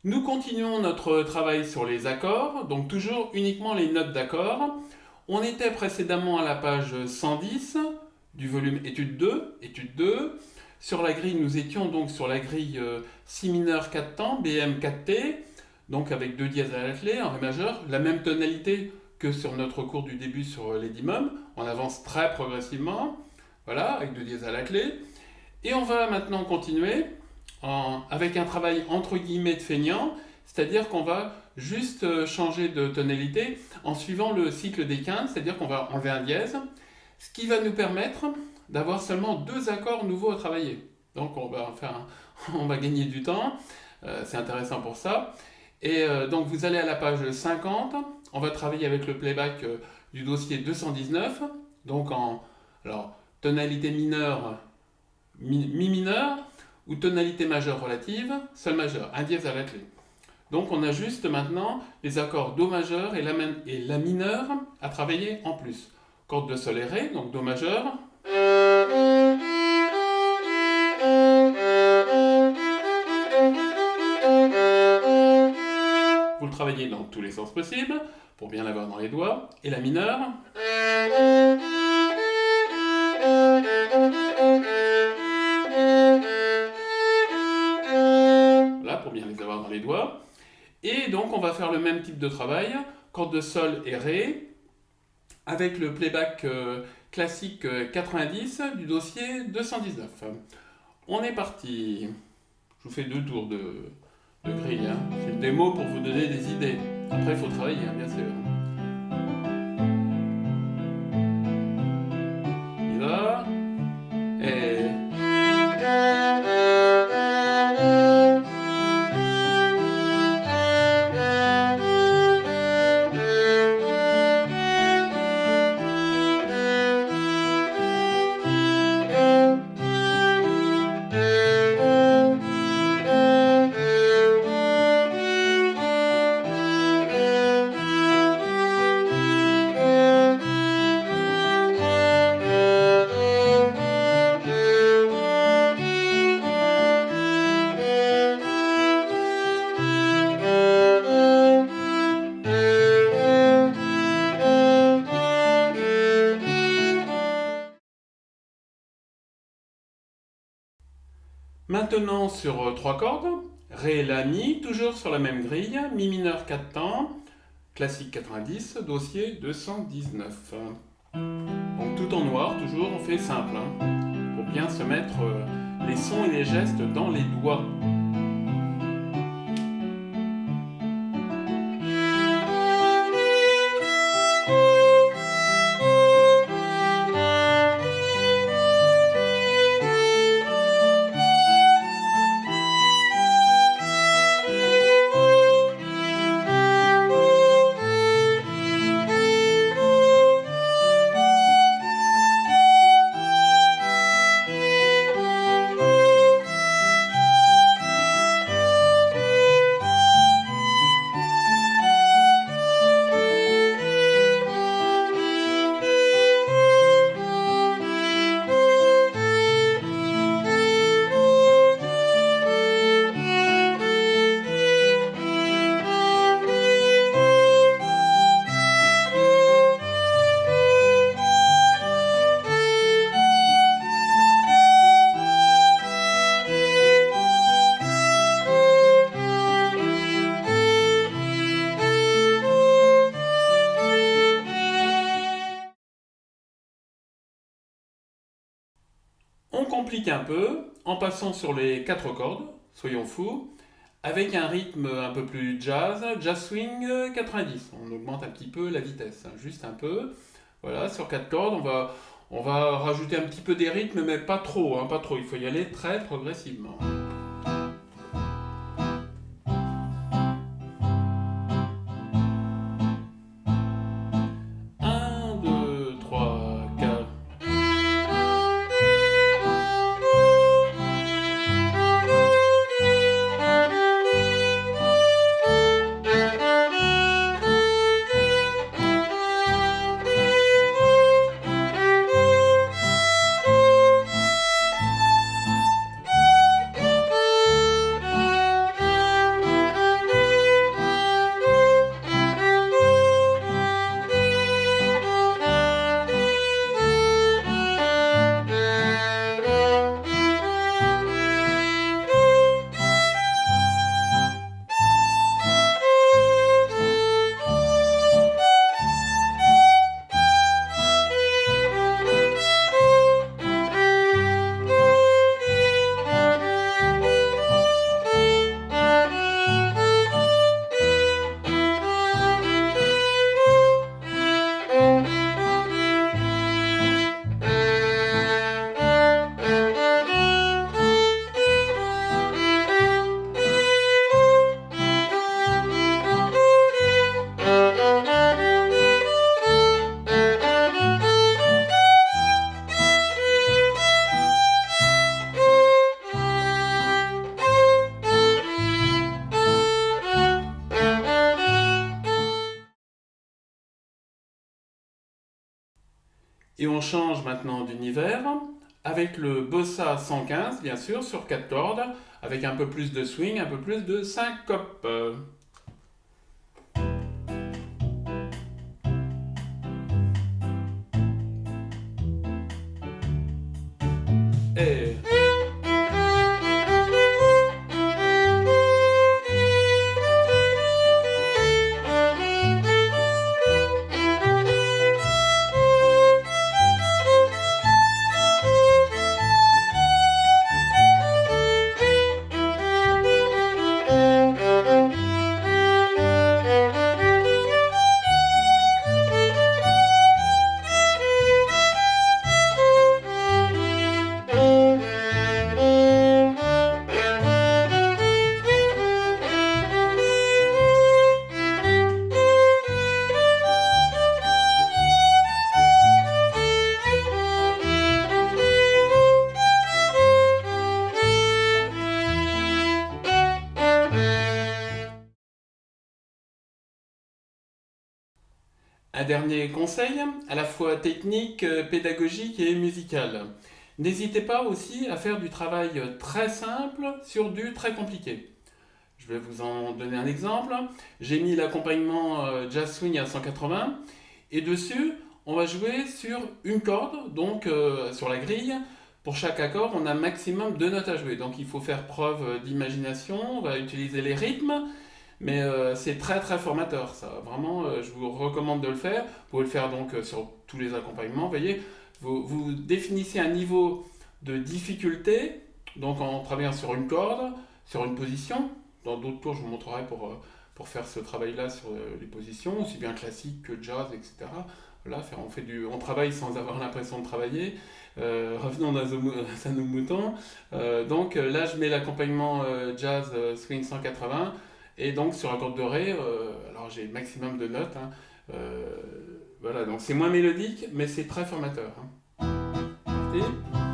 Nous continuons notre travail sur les accords, donc toujours uniquement les notes d'accord. On était précédemment à la page 110 du volume étude 2, étude 2. Sur la grille, nous étions donc sur la grille si mineur 4 temps, BM 4T, donc avec 2 dièses à la clé, en ré majeur, la même tonalité que sur notre cours du début sur les dimums. On avance très progressivement, voilà, avec 2 dièses à la clé. Et on va maintenant continuer avec un travail entre guillemets de feignant, c'est-à-dire qu'on va juste changer de tonalité en suivant le cycle des quintes, c'est-à-dire qu'on va enlever un dièse, ce qui va nous permettre d'avoir seulement 2 accords nouveaux à travailler. Donc on va gagner du temps, c'est intéressant pour ça. Et donc vous allez à la page 50, on va travailler avec le playback du dossier 219, donc alors, tonalité mineure, mi mineur, ou tonalité majeure relative, sol majeur, un dièse à la clé. Donc on a juste maintenant les accords Do majeur et La mineur à travailler en plus. Corde de sol et Ré, donc Do majeur. Vous le travaillez dans tous les sens possibles, pour bien l'avoir dans les doigts. Et La mineur. Là, pour bien les avoir dans les doigts. Et donc on va faire le même type de travail, corde de sol et Ré, avec le playback classique 90 du dossier 219. On est parti. Je vous fais 2 tours de grille. Hein. C'est une démo pour vous donner des idées. Après, il faut travailler, hein, bien sûr. Il va. Et... Maintenant sur 3 cordes, Ré, La, Mi, toujours sur la même grille, Mi mineur 4 temps, classique 90, dossier 219. Donc tout en noir, toujours, on fait simple, hein, pour bien se mettre les sons et les gestes dans les doigts. On complique un peu en passant sur les 4 cordes, soyons fous, avec un rythme un peu plus jazz, jazz swing 90. On augmente un petit peu la vitesse, hein, juste un peu. Voilà, sur 4 cordes, on va rajouter un petit peu des rythmes, mais pas trop, hein, pas trop. Il faut y aller très progressivement. Un, deux, trois, quatre. Et on change maintenant d'univers avec le Bossa 115, bien sûr, sur 4 cordes, avec un peu plus de swing, un peu plus de syncope. Et... Un dernier conseil, à la fois technique, pédagogique et musical. N'hésitez pas aussi à faire du travail très simple sur du très compliqué. Je vais vous en donner un exemple. J'ai mis l'accompagnement Jazz Swing à 180 et dessus, on va jouer sur une corde, donc sur la grille. Pour chaque accord, on a maximum 2 notes à jouer. Donc il faut faire preuve d'imagination, on va utiliser les rythmes, mais c'est très très formateur ça. Vraiment, je vous recommande de le faire. Vous pouvez le faire donc sur tous les accompagnements. Vous voyez, vous définissez un niveau de difficulté, donc en travaillant sur une corde, sur une position. Dans d'autres cours, je vous montrerai pour faire ce travail-là sur les positions, aussi bien classique que jazz, etc. Voilà, on travaille sans avoir l'impression de travailler. Revenons à nos moutons. Donc là, je mets l'accompagnement jazz swing 180. Et donc sur la corde de Ré, alors j'ai le maximum de notes. Hein. Voilà, donc c'est moins mélodique, mais c'est très formateur. Hein. Parti.